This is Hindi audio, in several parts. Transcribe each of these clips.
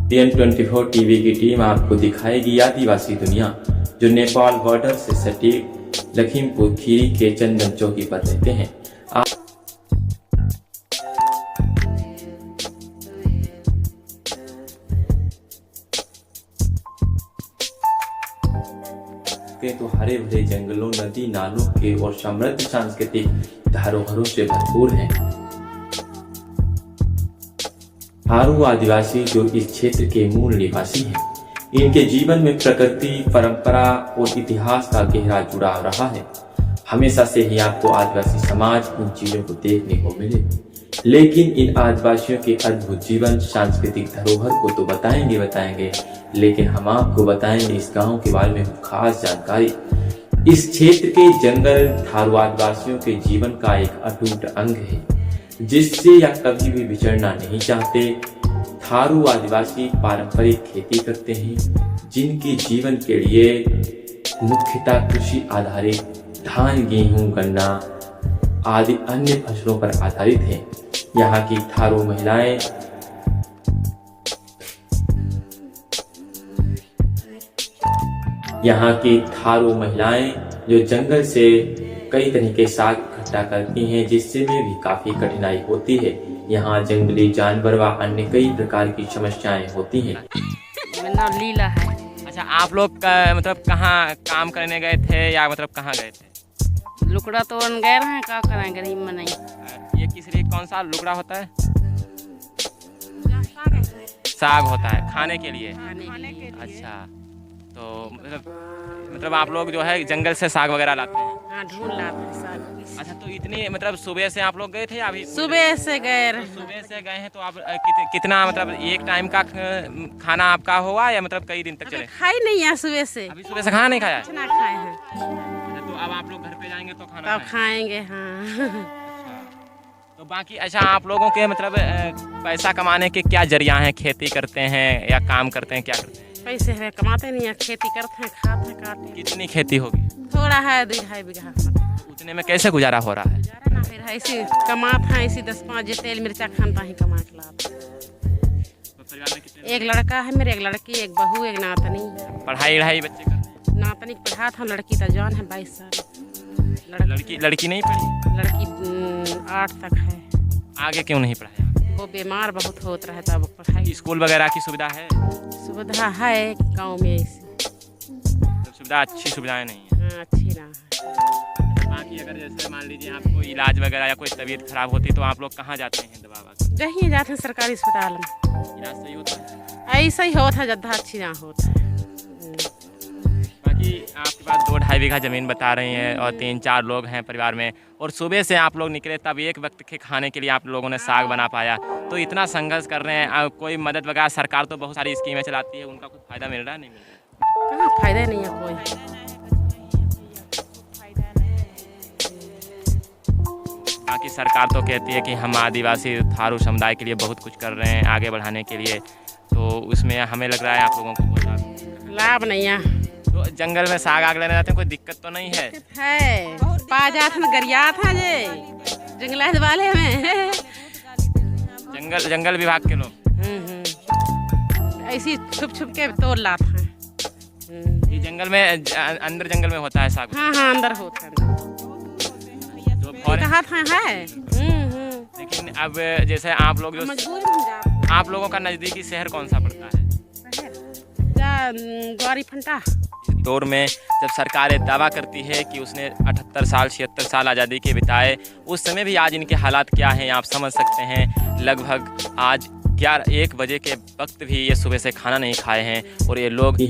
TN24 टीवी की टीम आपको दिखाएगी आदिवासी दुनिया, जो नेपाल बॉर्डर से सटे लखीमपुर खीरी के चंदन चौकी पर रहते हैं। तो हरे भरे जंगलों, नदी नालों के और समृद्ध सांस्कृतिक धरोहरों से भरपूर हैं। थारू आदिवासी जो इस क्षेत्र के मूल निवासी हैं, इनके जीवन में प्रकृति, परंपरा और इतिहास का गहरा जुड़ाव रहा है। हमेशा से ही आपको आदिवासी समाज इन चीजों को देखने को मिले, लेकिन इन आदिवासियों के अद्भुत जीवन, सांस्कृतिक धरोहर को तो बताएंगे, लेकिन हम आपको बताएंगे इस गांव के बारे में खास जानकारी। इस क्षेत्र के जंगल थारू आदिवासियों के जीवन का एक अटूट अंग है, जिससे या कभी भी बिछड़ना नहीं चाहते। थारू आदिवासी पारंपरिक खेती करते हैं, जिनके जीवन के लिए मुख्यतः कृषि आधारित धान, गेहूं, गन्ना आदि अन्य फसलों पर आधारित है। यहाँ की थारू महिलाएं जो जंगल से कई तरह के साग इकट्ठा करती हैं, जिससे में भी काफी कठिनाई होती है। यहाँ जंगली जानवर व अन्य कई प्रकार की समस्याएं होती हैं। मेरा नाम लीला है। अच्छा, आप लोग मतलब कहाँ काम करने गए थे या मतलब कहाँ गए थे? लुकड़ा तोड़न गए रहे, क्या करें गरीब में नहीं। ये किस लिए, कौन सा लुगड़ा होता है? साग होता है खाने के लिए। अच्छा, तो मतलब आप लोग जो है जंगल से साग वगैरह लाते हैं? हाँ, ढूंढ लाते हैं साग। अच्छा, तो इतनी मतलब सुबह से आप लोग गए थे या अभी? सुबह से गए रहे। सुबह से गए हैं तो आप कितना मतलब एक टाइम का खाना आपका हुआ या मतलब कई दिन तक चले? खाई नहीं है सुबह से। अभी सुबह से खाना नहीं खाया है? कुछ ना खाए हैं। तो अब आप लोग घर पे जाएंगे तो खाना तब खाएंगे। हाँ। तो बाकी अच्छा, आप लोगों के मतलब पैसा कमाने के क्या जरिया हैं? खेती करते हैं या काम करते हैं, क्या करते हैं? पैसे है कमाते नहीं है, खेती करते हैं, खाते हैं, काटते हैं। कितनी खेती होगी? थोड़ा है, 2-2.5 बीघा। उतने में कैसे गुजारा हो रहा है? ना फिर ऐसे कमाते हैं, ऐसे 10-5 जो तेल मिर्चा खानता ही कमा के लाते। एक लड़का है मेरे, एक लड़की, एक बहू, एक नातनी। पढ़ाई बच्चे करते हैं? नातनी पढ़ा था, लड़की तो जवान है, 22 साल। लड़की नहीं पढ़ी? लड़की 8 तक है। आगे क्यों नहीं पढ़ाया? वो बीमार बहुत होता रहता, वो पढ़ाई। स्कूल वगैरह की सुविधा है? सुविधा है गांव में ऐसी। सुविधा, अच्छी सुविधाएं नहीं है। हाँ, अच्छी ना है। बाकी अगर जैसे मान लीजिए आपको इलाज वगैरह या कोई तबीयत खराब होती तो आप लोग कहाँ जाते हैं दवा वगैरह? जहीं जाते हैं सरकारी अस्पताल में। इलाज सही होता है? ऐसा ही होता है, ज्यादा अच्छी ना होता है। बाकी आपके पास 2-2.5 बीघा ज़मीन बता रही हैं और 3-4 लोग हैं परिवार में, और सुबह से आप लोग निकले तब एक वक्त के खाने के लिए आप लोगों ने साग बना पाया, तो इतना संघर्ष कर रहे हैं। कोई मदद वगैरह, सरकार तो बहुत सारी स्कीमें चलाती है, उनका कुछ फ़ायदा मिल रहा है, नहीं मिल रहा है? कहाँ फायदा नहीं है कोई। बाकी सरकार तो कहती है कि हम आदिवासी थारू समुदाय के लिए बहुत कुछ कर रहे हैं आगे बढ़ाने के लिए, तो उसमें हमें लग रहा है आप लोगों को बहुत लाभ नहीं है। तो जंगल में साग आग लेने जाते हैं, कोई दिक्कत तो नहीं है? पा जाते हैं, गरिया था जे जंगल वाले में। जंगल विभाग के लोग ऐसी छुप के तोड़ लाते हैं। ये जंगल में अंदर जंगल में होता है साग? हाँ, अंदर होता है। जो कहा था है। लेकिन अब जैसे आप लोग जो मजबूरी में जाते। आप लोगों का नजदीकी शहर कौन सा पड़ता है? ग्वारी फंटा। दौर में जब सरकार दावा करती है कि उसने 78 साल 76 साल आज़ादी के बिताए, उस समय भी आज इनके हालात क्या हैं आप समझ सकते हैं। लगभग आज 1 बजे के वक्त भी ये सुबह से खाना नहीं खाए हैं, और ये लोग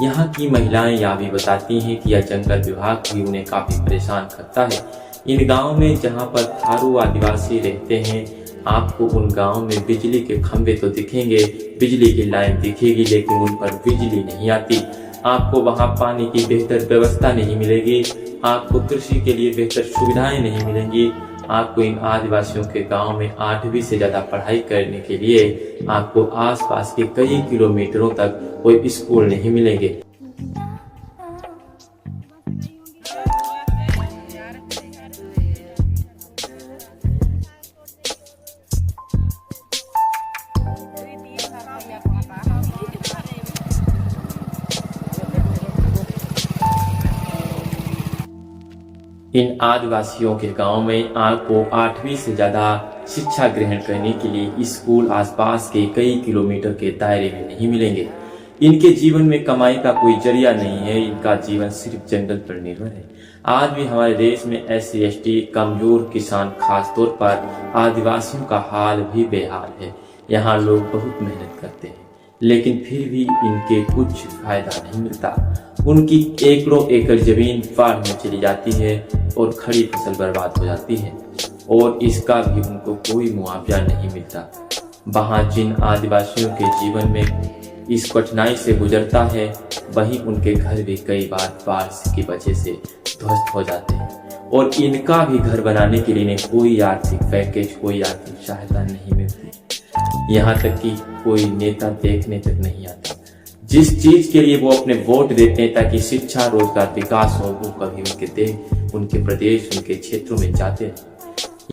यहाँ की महिलाएं यह भी बताती हैं कि यह जंगल विभाग भी उन्हें काफी परेशान करता है। इन गाँव में जहाँ पर थारू आदिवासी रहते हैं, आपको उन गाँव में बिजली के खंभे तो दिखेंगे, बिजली की लाइन दिखेगी, लेकिन उन पर बिजली नहीं आती। आपको वहाँ पानी की बेहतर व्यवस्था नहीं मिलेगी, आपको कृषि के लिए बेहतर सुविधाएं नहीं मिलेंगी। आपको इन आदिवासियों के गांव में 8वीं से ज्यादा पढ़ाई करने के लिए आपको आसपास के कई किलोमीटरों तक कोई स्कूल नहीं मिलेंगे। इन आदिवासियों के गांव में आपको 8वीं से ज़्यादा शिक्षा ग्रहण करने के लिए स्कूल आसपास के कई किलोमीटर के दायरे में नहीं मिलेंगे। इनके जीवन में कमाई का कोई जरिया नहीं है, इनका जीवन सिर्फ जंगल पर निर्भर है। आज भी हमारे देश में SC ST कमजोर किसान, खासतौर पर आदिवासियों का हाल भी बेहाल है। यहाँ लोग बहुत मेहनत करते हैं लेकिन फिर भी इनके कुछ फायदा नहीं मिलता। उनकी एकड़ जमीन बाढ़ में चली जाती है और खड़ी फसल बर्बाद हो जाती है और इसका भी उनको कोई मुआवजा नहीं मिलता। वहाँ जिन आदिवासियों के जीवन में इस कठिनाई से गुजरता है वहीं उनके घर भी कई बार बाढ़ की वजह से ध्वस्त हो जाते हैं और इनका भी घर बनाने के लिए कोई आर्थिक पैकेज, कोई आर्थिक सहायता नहीं मिलती। यहाँ तक कि कोई नेता देखने तक नहीं आता। जिस चीज के लिए वो अपने वोट देते हैं ताकि शिक्षा, रोजगार, विकास हो, वो कभी उनके प्रदेश, उनके क्षेत्रों में जाते हैं।